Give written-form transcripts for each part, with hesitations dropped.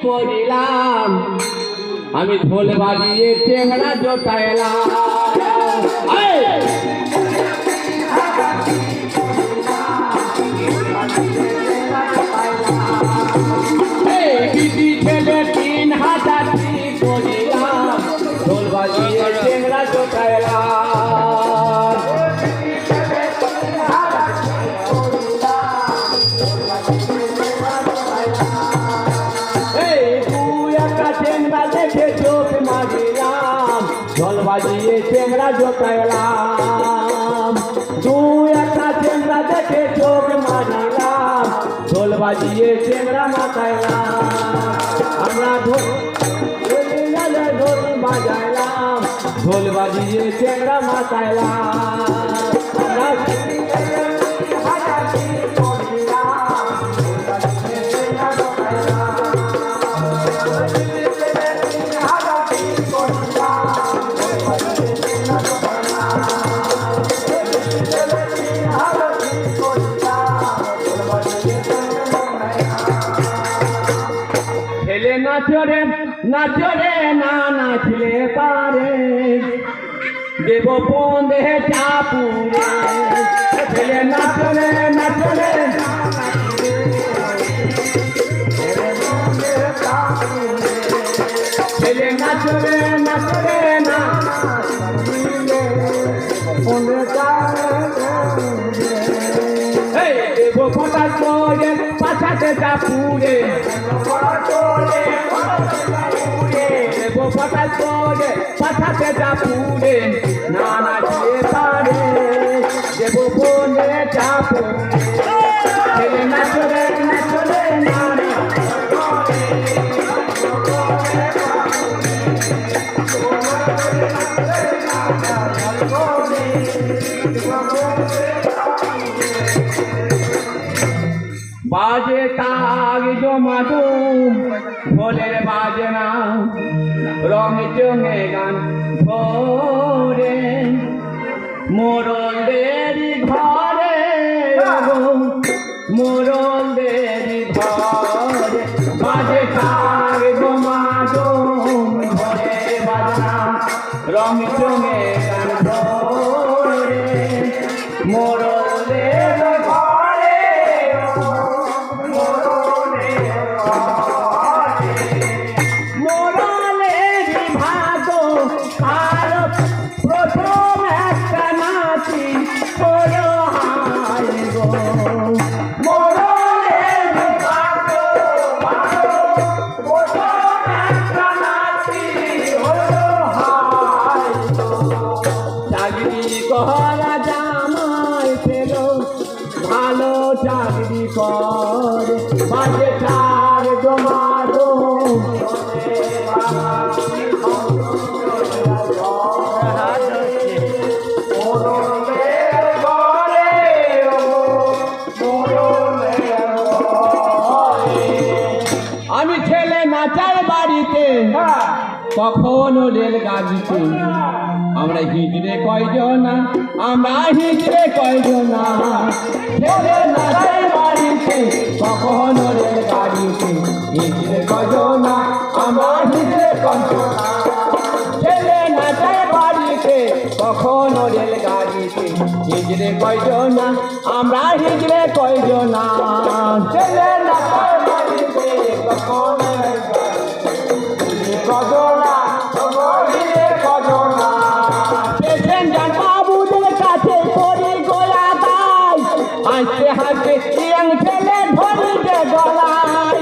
পড়িলাম আমি ঢোল বাজিয়ে টেংরা জোটাইলাম বিটি ছেলে 3000 পড়িলাম ঢোল বাজিয়ে টেংরা জোটাইলাম ঢোল বাজিয়ে টেংরা জোটাইলাম দুই একটা টেংরা দেখে চোখ মারিলাম ঢোল বাজিয়ে টেংরা মাথাইলাম আমরা ঢোল বাজাইলাম ঢোল বাজিয়ে টেংরা মাথাইলাম নাচরে নাচরে না নাচলে পারে দেব বন্ধে চাপুরে ছেলে নাচরে নাচরে ছেলে নাচরে নাচরে না দেব ফটা চলে পাছাতে চাপুরে ফটা চলে পাছাতে চাপুরে না নাচলে পারে দেব বন্ধে চাপুরে ছেলে নাচরে নাচরে না বাজে তাগ জমাদুম ঢোলের বাজে না রং চঙে গান ভরে মোরলের ঘরে মোরলের ঘরে বাজে তাগ জমাদুম ঢোলের বাজনা রং চঙে গান ভরে মোরলের করা জামাই পেল ভালো চাকরি করে বাজে তার জমাদো আমি ছেলে নাচার বাড়িতে কখনো রেলগাড়িতে আমরা হিজড়ে কয়জনা আমরা হিজড়ে কয়জনা ছেলে নাচার বাড়িতে কখনো রেলগাড়িতে হিজড়ে কয়জনা আমরা হিজড়ে কয়জনা ছেলে নাচার বাড়িতে কখনো রেলগাড়িতে হিজড়ে কয়জনা আমরা হিজড়ে কয়জনা ছেলে নাচার বাড়িতে কখনো কয়জনা হাসতে হাসতে ইয়ং ছেলে ধরিতে গলায়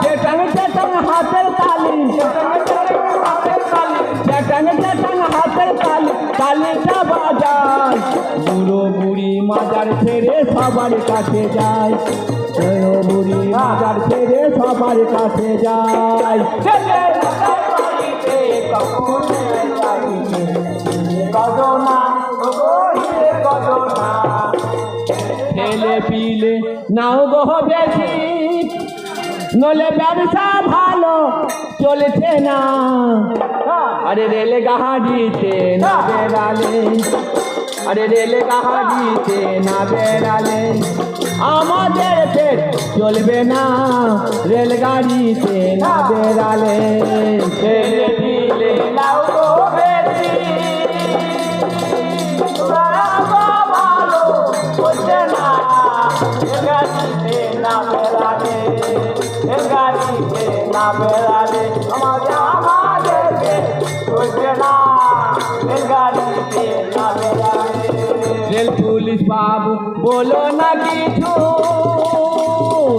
চেটাং চেটাং হাতের তালি চেটাং চেটাং হাতের তালি তালিটা বাজায় বুড়ো বুড়ি মাজার ছেড়ে সবার কাছে যায় বুড়ো বুড়ি মাজার ছেড়ে সবার কাছে যায় ছেলে পিলে নাও গো বেশি নলে ব্যবসা ভালো চলছে না আরে রেল গাড়িতে না বেড়ালে আরে রেলগাড়িতে না বেড়ালে আমাদের পেট চলবে না, রেলগাড়িতে না বেড়ালে ছেড়ে দিলে লাউ গো বেশি ভালো বলছে না, রেলগাড়িতে না বেড়ালে, রেলগাড়িতে না বেড়ালে আমাদেরকে চলবে না, রেলগাড়িতে না বেড়ালে। রেল পুলিশ বাবু বলো না কিছু,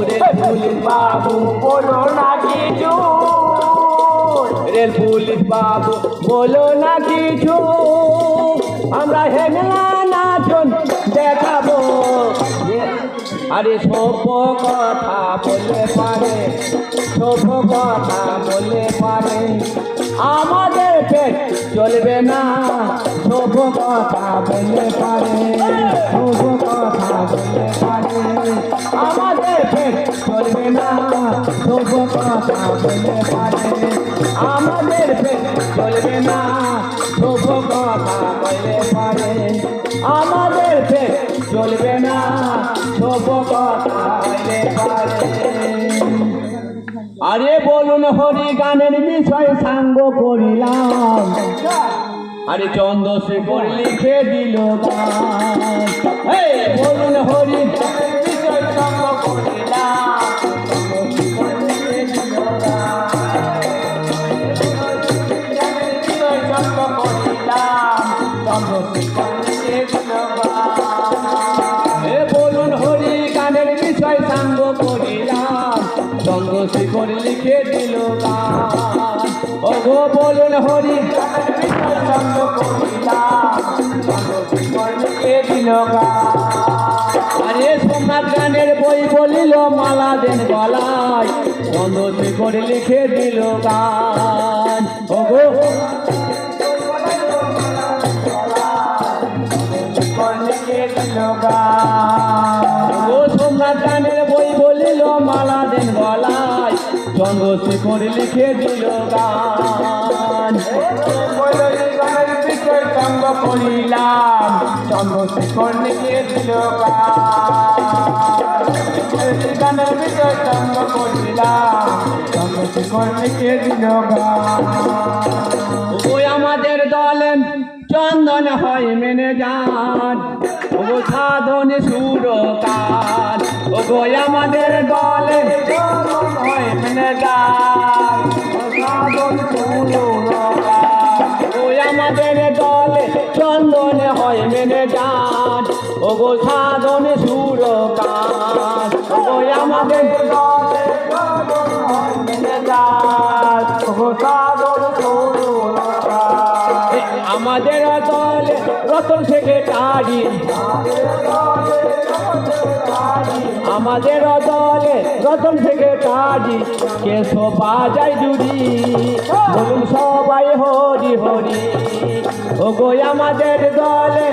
রেল পুলিশ বাবু বলো না কিছু, রেল পুলিশ বাবু বলো না কিছু, আমরা হেগলা নাচন দেখাবো। আরে সভ্য কথা বললে পারে, সভ্য কথা বললে পারে আমাদের পেট চলবে না, সভ্য কথা বললে পারে, সভ্য কথা বললে পারে আমাদের পেট চলবে না, সভ্য কথা বললে পারে আমাদের পেট চলবে না, সভ্য কথা বললে পারে আমাদের পেট চলবে না, সভ্য কথা বললে পারে। আরে বলুন হরি গানের বিষয় সাঙ্গ করিলাম, আরে চন্দ্রশেখর লিখে দিল গান। বলুন হরি গানের বিষয় সাঙ্গ করিলাম, চন্দ্রশেখর লিখে দিল গান। গানের বিষয় সাঙ্গ করিলাম, চন্দ্রশেখর লিখে দিল গান। বলুন হরি গানের বিষয় সাঙ্গ করিলাম, চন্দ্রশেখর লিখে দিল গান। ওগো বলুন হরি গানের বিষয় সাঙ্গ করিলাম, চন্দ্রশেখর লিখে দিল গান। আরে সোমনাথ গানের বই বলিল মালা দেন গলায়, চন্দ্রশেখর লিখে দিল গান। ওগো লিখে দিল গান। ও সোমনাথ গানের বই বলিল মালা দেন গলায়, চন্দ্রশেখর লিখে দিল গান। গানের বিষয় সঙ্গ করিলাম, চন্দ্রশেখর লিখে দিল গান। গানের বিষয় সঙ্গ করিলাম, চন্দ্রশেখর লিখে দিল গান। ওই আমাদের দলে চন্দন হয় মেনে যান, ও সাধন সুরকার, ও গো আমাদের দলে চন্দন হয় মেনে যান, ও সাধন সুরকার, ও আমাদের দলে চন্দন হয় মেনে যান, ও গো সাধন সুরকার, ও আমাদের দলে চন্দন হয় মেনে যান, ও গো সাধন সুরকার। আমাদের দলে রতন সেক্রেটারি, আমাদের দলে রতন সেক্রেটারি, কেশব বাজায় জুড়ি, বলুন সবাই হরি হরি। ও গো আমাদের দলে